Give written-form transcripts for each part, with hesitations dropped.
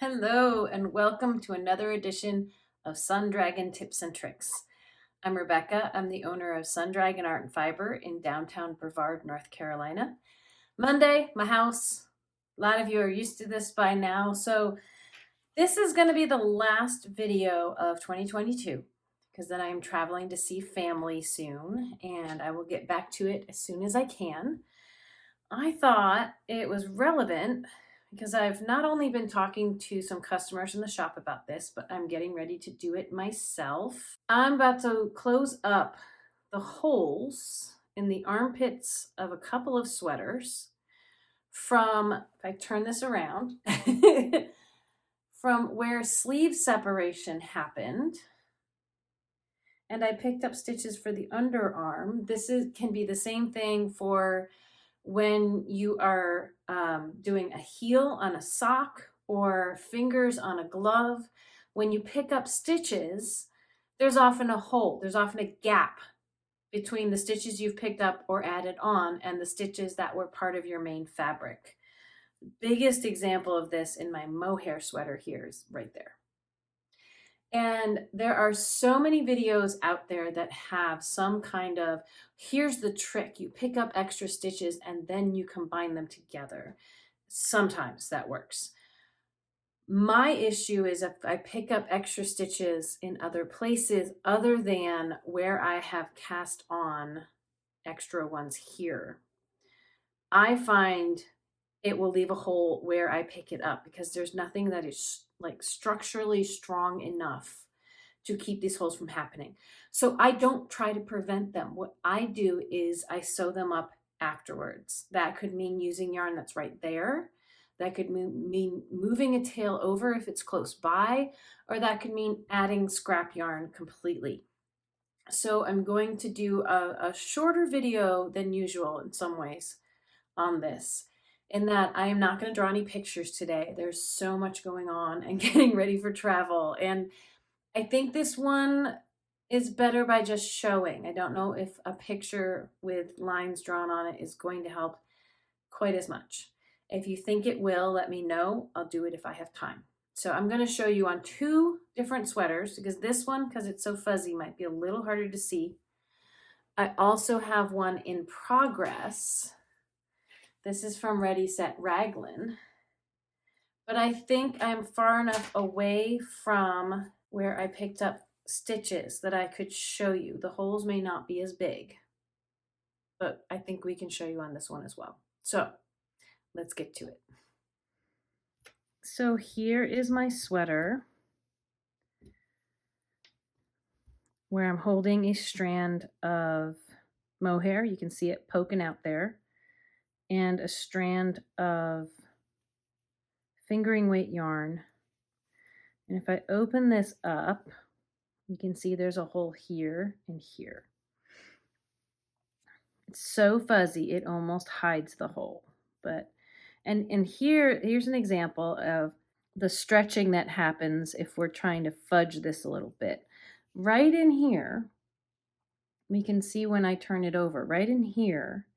Hello, and welcome to another edition of Sun Dragon Tips and Tricks. I'm Rebecca. I'm the owner of Sun Dragon Art and Fiber in downtown Brevard, North Carolina. Monday, my house. A lot of you are used to this by now. So, this is going to be the last video of 2022 because then I am traveling to see family soon and I will get back to it as soon as I can. I thought it was relevant because I've not only been talking to some customers in the shop about this, but I'm getting ready to do it myself. I'm about to close up the holes in the armpits of a couple of sweaters from, if I turn this around, from where sleeve separation happened. And I picked up stitches for the underarm. Can be the same thing for when you are doing a heel on a sock or fingers on a glove. When you pick up stitches, there's often a hole, there's often a gap between the stitches you've picked up or added on and the stitches that were part of your main fabric. The biggest example of this in my mohair sweater here is right there. And there are so many videos out there that have some kind of, here's the trick, you pick up extra stitches and then you combine them together. Sometimes that works. My issue is if I pick up extra stitches in other places other than where I have cast on extra ones here, I find it will leave a hole where I pick it up because there's nothing that is like structurally strong enough to keep these holes from happening. So I don't try to prevent them. What I do is I sew them up afterwards. That could mean using yarn that's right there. That could mean moving a tail over if it's close by, or that could mean adding scrap yarn completely. So I'm going to do a shorter video than usual in some ways on this, in that I am not going to draw any pictures today. There's so much going on and getting ready for travel. And I think this one is better by just showing. I don't know if a picture with lines drawn on it is going to help quite as much. If you think it will, let me know. I'll do it if I have time. So I'm going to show you on two different sweaters because this one, because it's so fuzzy, might be a little harder to see. I also have one in progress. This is from Ready Set Raglan. But I think I'm far enough away from where I picked up stitches that I could show you. The holes may not be as big, but I think we can show you on this one as well. So let's get to it. So here is my sweater where I'm holding a strand of mohair. You can see it poking out there, and a strand of fingering weight yarn. And if I open this up, you can see there's a hole here and here. It's so fuzzy, it almost hides the hole. And here's an example of the stretching that happens if we're trying to fudge this a little bit. Right in here, we can see when I turn it over, right in here,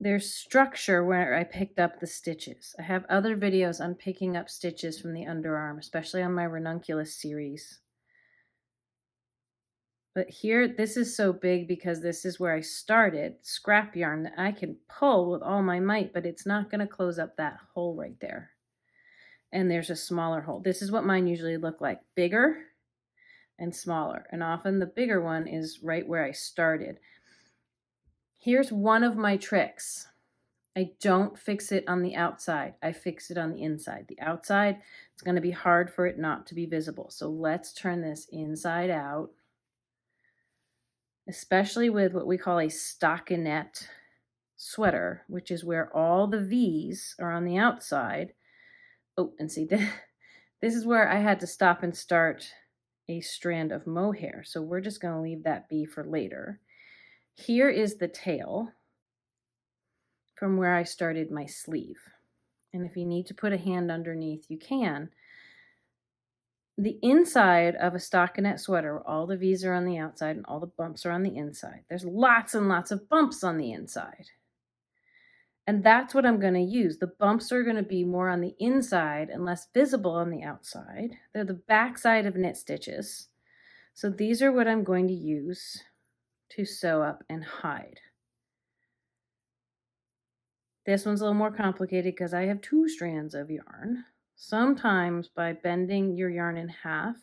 there's structure where I picked up the stitches. I have other videos on picking up stitches from the underarm, especially on my ranunculus series. But here, this is so big because this is where I started, scrap yarn that I can pull with all my might, but it's not going to close up that hole right there. And there's a smaller hole. This is what mine usually look like, bigger and smaller. And often the bigger one is right where I started. Here's one of my tricks. I don't fix it on the outside. I fix it on the inside. The outside, it's going to be hard for it not to be visible. So let's turn this inside out, especially with what we call a stockinette sweater, which is where all the V's are on the outside. Oh, and see, this is where I had to stop and start a strand of mohair. So we're just going to leave that be for later. Here is the tail from where I started my sleeve. And if you need to put a hand underneath, you can. The inside of a stockinette sweater, all the V's are on the outside and all the bumps are on the inside. There's lots and lots of bumps on the inside. And that's what I'm going to use. The bumps are going to be more on the inside and less visible on the outside. They're the back side of knit stitches. So these are what I'm going to use to sew up and hide. This one's a little more complicated because I have 2 strands of yarn. Sometimes by bending your yarn in half,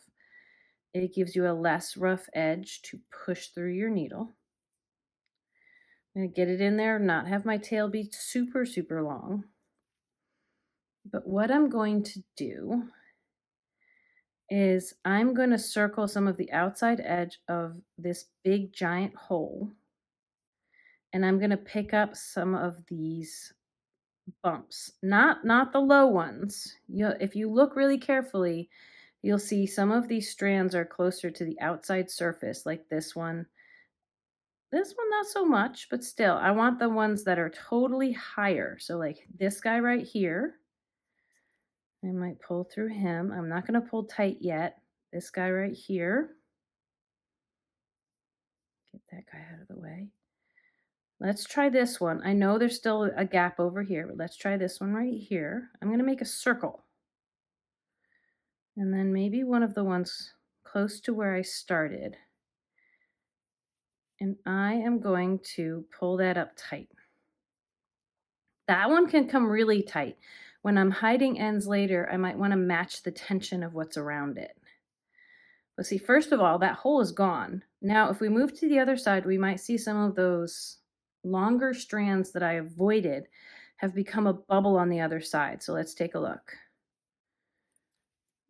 it gives you a less rough edge to push through your needle. I'm going to get it in there, not have my tail be super, super long. But what I'm going to do is I'm going to circle some of the outside edge of this big giant hole, and I'm going to pick up some of these bumps, not the low ones. If you look really carefully, you'll see some of these strands are closer to the outside surface, like this one. This one, not so much, but still, I want the ones that are totally higher. So like this guy right here, I might pull through him. I'm not going to pull tight yet. This guy right here. Get that guy out of the way. Let's try this one. I know there's still a gap over here, but let's try this one right here. I'm going to make a circle. And then maybe one of the ones close to where I started. And I am going to pull that up tight. That one can come really tight. When I'm hiding ends later, I might want to match the tension of what's around it. But see, first of all, that hole is gone. Now, if we move to the other side, we might see some of those longer strands that I avoided have become a bubble on the other side. So let's take a look.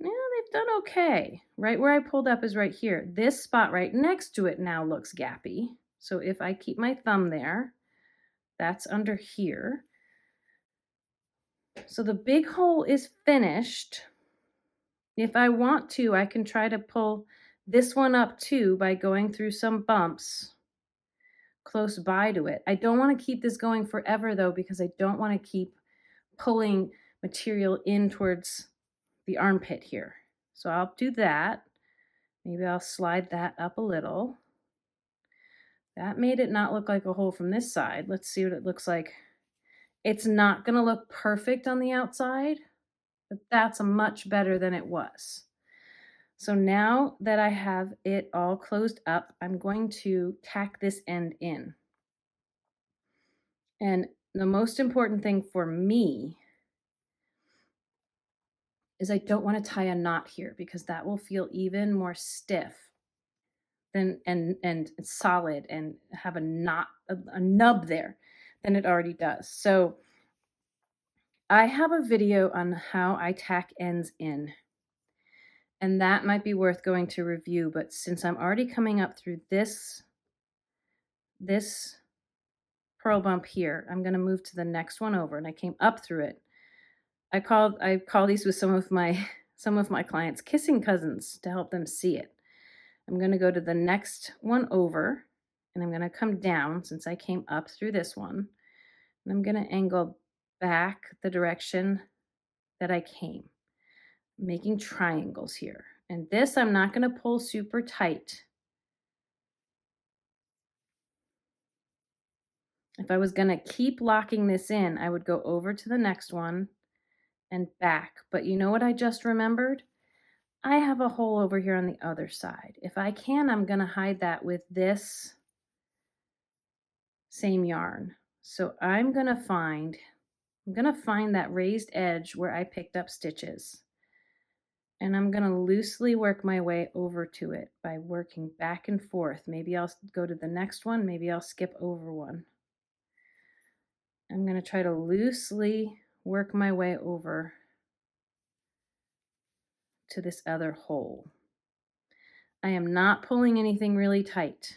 Yeah, they've done okay. Right where I pulled up is right here. This spot right next to it now looks gappy. So if I keep my thumb there, that's under here. So the big hole is finished. If I want to, I can try to pull this one up too by going through some bumps close by to it. I don't want to keep this going forever though, because I don't want to keep pulling material in towards the armpit here. So I'll do that. Maybe I'll slide that up a little. That made it not look like a hole from this side. Let's see what it looks like. It's not going to look perfect on the outside, but that's much better than it was. So now that I have it all closed up, I'm going to tack this end in. And the most important thing for me is I don't want to tie a knot here because that will feel even more stiff than and solid and have a knot, a nub there than it already does. So I have a video on how I tack ends in, and that might be worth going to review. But since I'm already coming up through this purl bump here, I'm going to move to the next one over, and I came up through it. I call these with some of my clients kissing cousins to help them see it. I'm going to go to the next one over, and I'm going to come down since I came up through this one, and I'm going to angle back the direction that I came, making triangles here. And this I'm not going to pull super tight. If I was going to keep locking this in, I would go over to the next one and back. But you know what I just remembered? I have a hole over here on the other side. If I can, I'm going to hide that with this same yarn. So I'm going to find that raised edge where I picked up stitches. And I'm going to loosely work my way over to it by working back and forth. Maybe I'll go to the next one. Maybe I'll skip over one. I'm going to try to loosely work my way over to this other hole. I am not pulling anything really tight.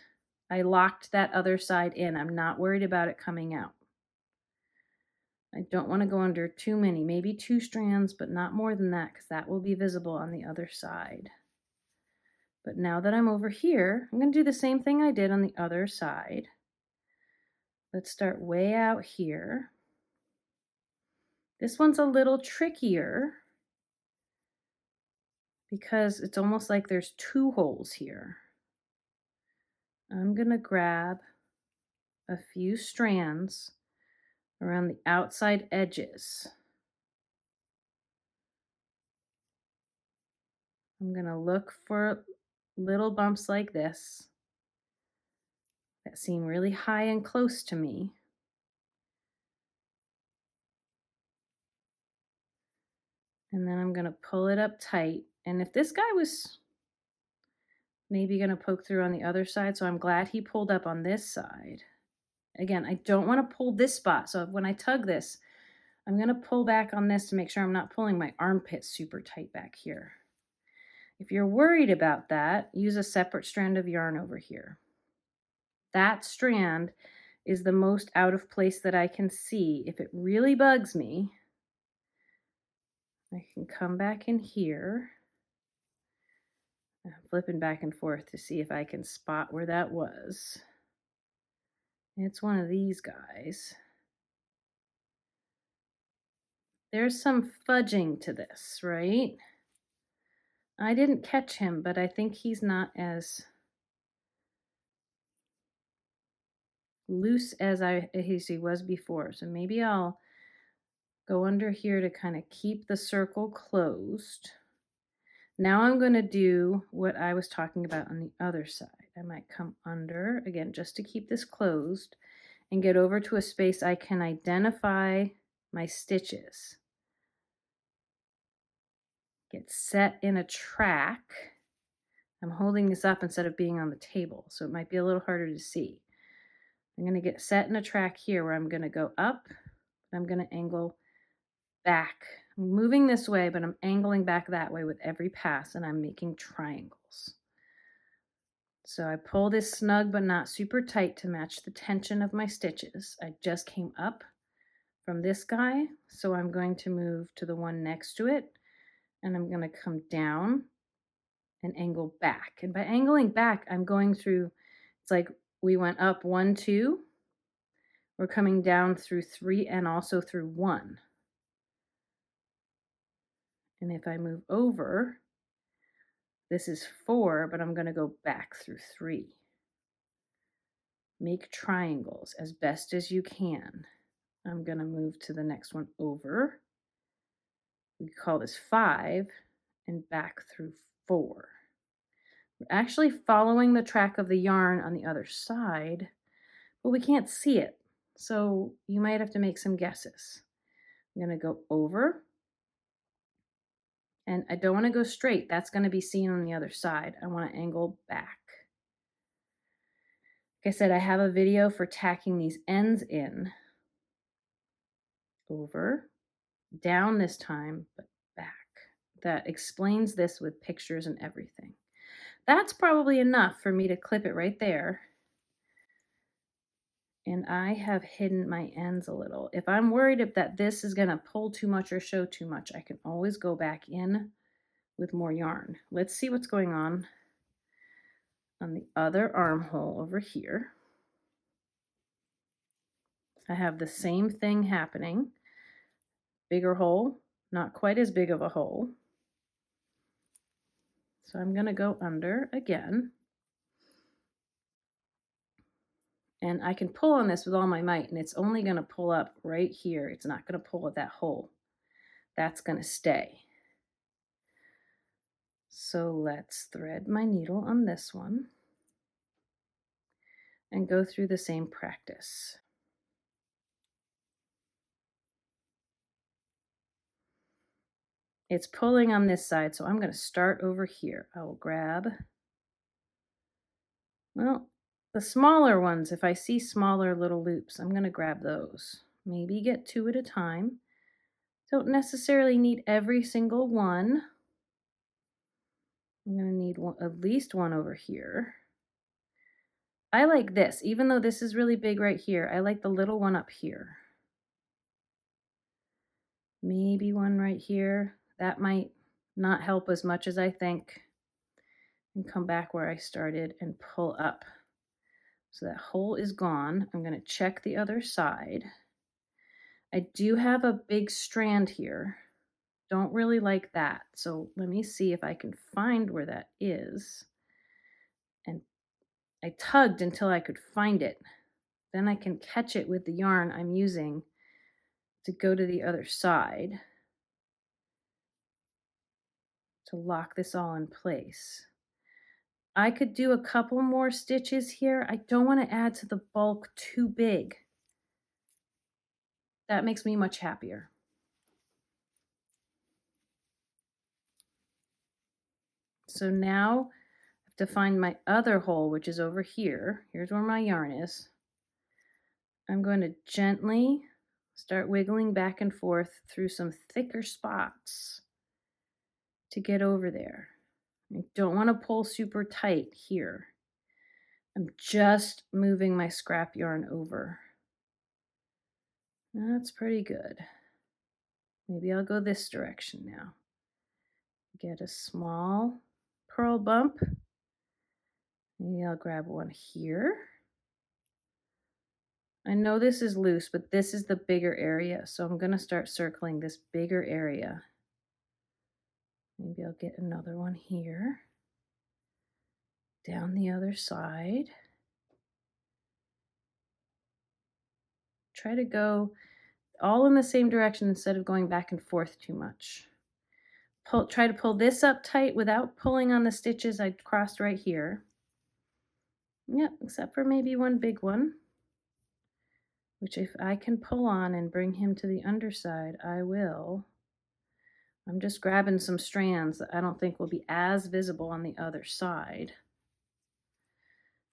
I locked that other side in. I'm not worried about it coming out. I don't want to go under too many, maybe 2 strands, but not more than that because that will be visible on the other side. But now that I'm over here, I'm going to do the same thing I did on the other side. Let's start way out here. This one's a little trickier because it's almost like there's 2 holes here. I'm going to grab a few strands around the outside edges. I'm going to look for little bumps like this that seem really high and close to me. And then I'm going to pull it up tight. And if this guy was maybe going to poke through on the other side, so I'm glad he pulled up on this side. Again, I don't want to pull this spot. So when I tug this, I'm going to pull back on this to make sure I'm not pulling my armpit super tight back here. If you're worried about that, use a separate strand of yarn over here. That strand is the most out of place that I can see. If it really bugs me, I can come back in here. I'm flipping back and forth to see if I can spot where that was. It's one of these guys. There's some fudging to this, right? I didn't catch him, but I think he's not as loose as he was before. So maybe I'll go under here to kind of keep the circle closed. Now I'm going to do what I was talking about on the other side. I might come under, again, just to keep this closed, and get over to a space I can identify my stitches. Get set in a track. I'm holding this up instead of being on the table, so it might be a little harder to see. I'm going to get set in a track here where I'm going to go up. I'm going to angle back. I'm moving this way, but I'm angling back that way with every pass, and I'm making triangles. So I pull this snug but not super tight to match the tension of my stitches. I just came up from this guy, so I'm going to move to the one next to it, and I'm going to come down and angle back. And by angling back, I'm going through, it's like we went up 1, 2, we're coming down through 3 and also through 1. And if I move over, this is 4, but I'm going to go back through 3. Make triangles as best as you can. I'm going to move to the next one over. We call this 5 and back through 4. We're actually following the track of the yarn on the other side, but we can't see it. So you might have to make some guesses. I'm going to go over, and I don't want to go straight. That's going to be seen on the other side. I want to angle back. Like I said, I have a video for tacking these ends in. Over, down this time, but back. That explains this with pictures and everything. That's probably enough for me to clip it right there. And I have hidden my ends a little. If I'm worried that this is going to pull too much or show too much, I can always go back in with more yarn. Let's see what's going on the other armhole over here. I have the same thing happening. Bigger hole, not quite as big of a hole. So I'm going to go under again. And I can pull on this with all my might, and it's only going to pull up right here. It's not going to pull at that hole. That's going to stay. So let's thread my needle on this one and go through the same practice. It's pulling on this side, so I'm going to start over here. I will grab, well, the smaller ones. If I see smaller little loops, I'm going to grab those. Maybe get 2 at a time. Don't necessarily need every single one. I'm going to need at least one over here. I like this, even though this is really big right here. I like the little one up here. Maybe one right here. That might not help as much as I think. And come back where I started and pull up. So that hole is gone. I'm going to check the other side. I do have a big strand here. Don't really like that. So let me see if I can find where that is. And I tugged until I could find it. Then I can catch it with the yarn I'm using to go to the other side to lock this all in place. I could do a couple more stitches here. I don't want to add to the bulk too big. That makes me much happier. So now I have to find my other hole, which is over here. Here's where my yarn is. I'm going to gently start wiggling back and forth through some thicker spots to get over there. I don't want to pull super tight here. I'm just moving my scrap yarn over. That's pretty good. Maybe I'll go this direction now. Get a small purl bump. Maybe I'll grab one here. I know this is loose, but this is the bigger area, so I'm going to start circling this bigger area. Maybe I'll get another one here. Down the other side. Try to go all in the same direction instead of going back and forth too much. Try to pull this up tight without pulling on the stitches I crossed right here. Yep, except for maybe one big one, which if I can pull on and bring him to the underside, I will. I'm just grabbing some strands that I don't think will be as visible on the other side.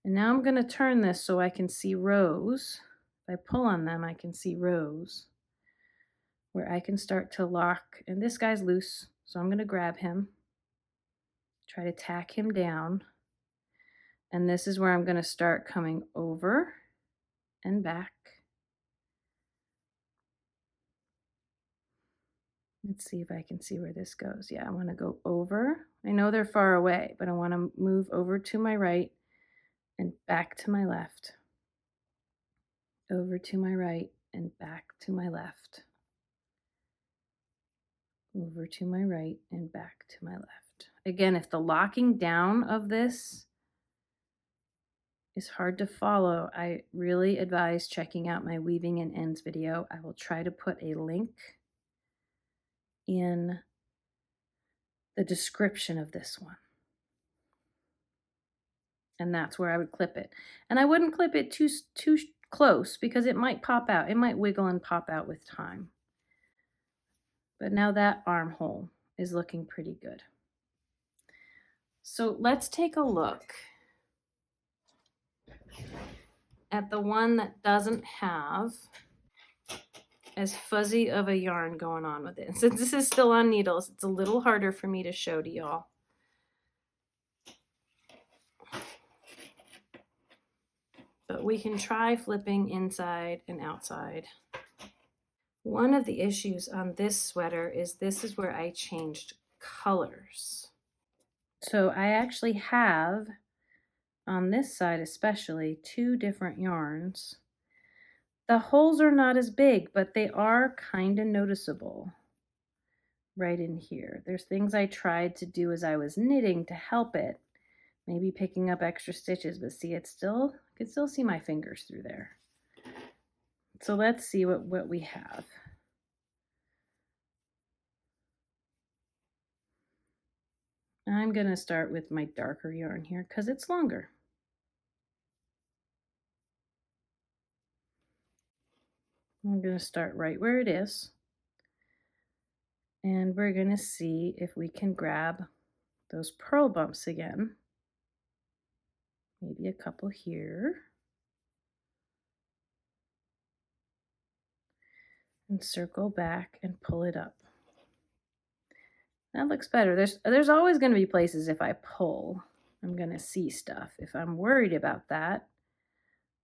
And now I'm going to turn this so I can see rows. If I pull on them, I can see rows where I can start to lock. And this guy's loose, so I'm going to grab him, try to tack him down. And this is where I'm going to start coming over and back. Let's see if I can see where this goes. Yeah, I want to go over. I know they're far away, but I want to move over to my right and back to my left. Over to my right and back to my left. Over to my right and back to my left. Again, if the locking down of this is hard to follow, I really advise checking out my weaving and ends video. I will try to put a link in the description of this one. And that's where I would clip it. And I wouldn't clip it too close because it might pop out. It might wiggle and pop out with time. But now that armhole is looking pretty good. So let's take a look at the one that doesn't have as fuzzy of a yarn going on with it. And since this is still on needles, it's a little harder for me to show to y'all. But we can try flipping inside and outside. One of the issues on this sweater is this is where I changed colors. So I actually have, on this side especially, two different yarns. The holes are not as big, but they are kind of noticeable right in here. There's things I tried to do as I was knitting to help it. Maybe picking up extra stitches, but see, it's still, I can still see my fingers through there. So let's see what we have. I'm going to start with my darker yarn here because it's longer. I'm going to start right where it is. And we're going to see if we can grab those purl bumps again. Maybe a couple here. And circle back and pull it up. That looks better. There's always going to be places if I pull, I'm going to see stuff. If I'm worried about that,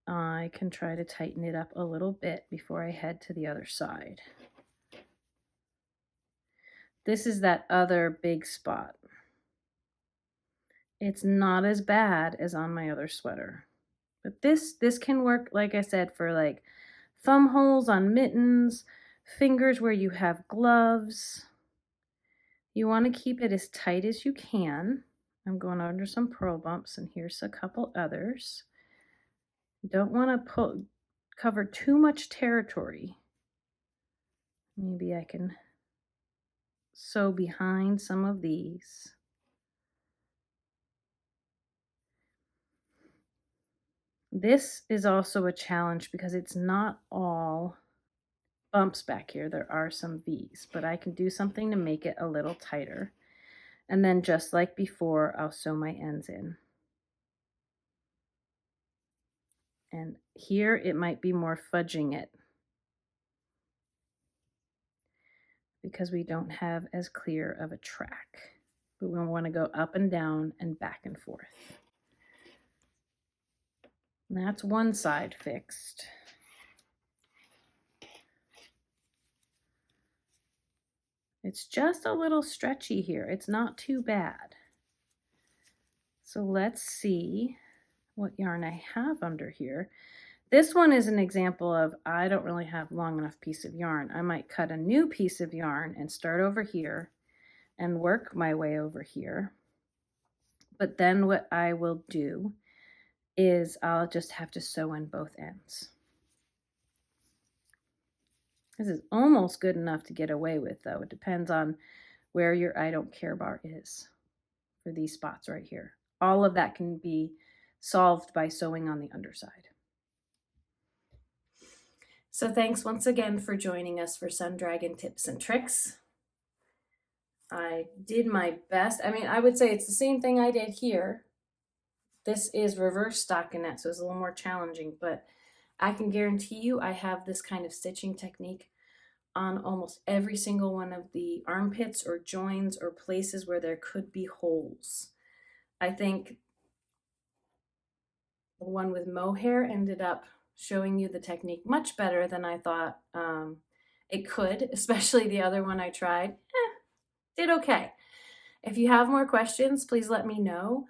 I can try to tighten it up a little bit before I head to the other side. This is that other big spot. It's not as bad as on my other sweater. But this can work, like I said, for like thumb holes on mittens, fingers where you have gloves. You want to keep it as tight as you can. I'm going under some purl bumps, and here's a couple others. You don't want to cover too much territory. Maybe I can sew behind some of these. This is also a challenge because it's not all bumps back here. There are some V's, but I can do something to make it a little tighter. And then just like before, I'll sew my ends in. And here it might be more fudging it because we don't have as clear of a track. But we want to go up and down and back and forth. And that's one side fixed. It's just a little stretchy here. It's not too bad. So let's see what yarn I have under here. This one is an example of I don't really have long enough piece of yarn. I might cut a new piece of yarn and start over here and work my way over here. But then what I will do is I'll just have to sew in both ends. This is almost good enough to get away with, though. It depends on where your I don't care bar is for these spots right here. All of that can be solved by sewing on the underside. So thanks once again for joining us for Sun Dragon Tips and Tricks. I did my best. I mean, I would say it's the same thing I did here. This is reverse stockinette, so it's a little more challenging, but I can guarantee you I have this kind of stitching technique on almost every single one of the armpits or joins or places where there could be holes. I think the one with mohair ended up showing you the technique much better than I thought it could, especially the other one I tried. Did okay. If you have more questions, please let me know.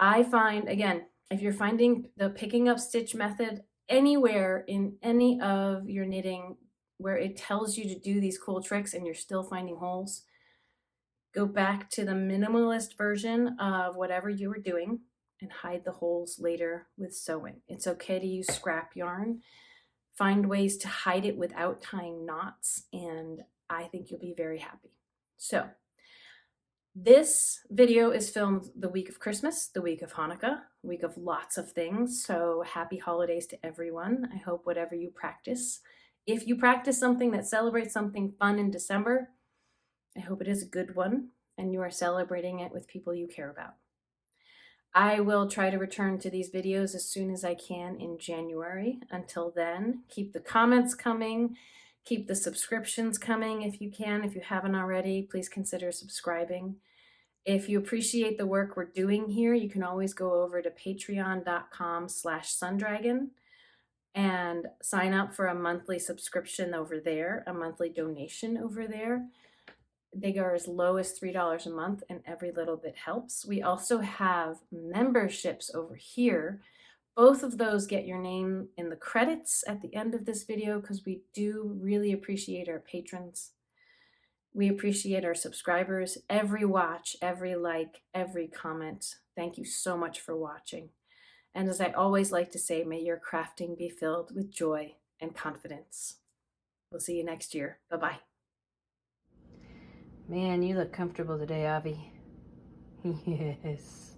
I find, again, if you're finding the picking up stitch method anywhere in any of your knitting where it tells you to do these cool tricks and you're still finding holes, go back to the minimalist version of whatever you were doing and hide the holes later with sewing. It's okay to use scrap yarn. Find ways to hide it without tying knots, and I think you'll be very happy. So this video is filmed the week of Christmas, the week of Hanukkah, week of lots of things. So happy holidays to everyone. I hope whatever you practice, if you practice something that celebrates something fun in December, I hope it is a good one and you are celebrating it with people you care about. I will try to return to these videos as soon as I can in January. Until then, keep the comments coming. Keep the subscriptions coming if you can. If you haven't already, please consider subscribing. If you appreciate the work we're doing here, you can always go over to patreon.com/sundragon and sign up for a monthly subscription over there, a monthly donation over there. They go as low as $3 a month, and every little bit helps. We also have memberships over here. Both of those get your name in the credits at the end of this video because we do really appreciate our patrons. We appreciate our subscribers. Every watch, every like, every comment. Thank you so much for watching. And as I always like to say, may your crafting be filled with joy and confidence. We'll see you next year. Bye-bye. Man, you look comfortable today, Avi. Yes.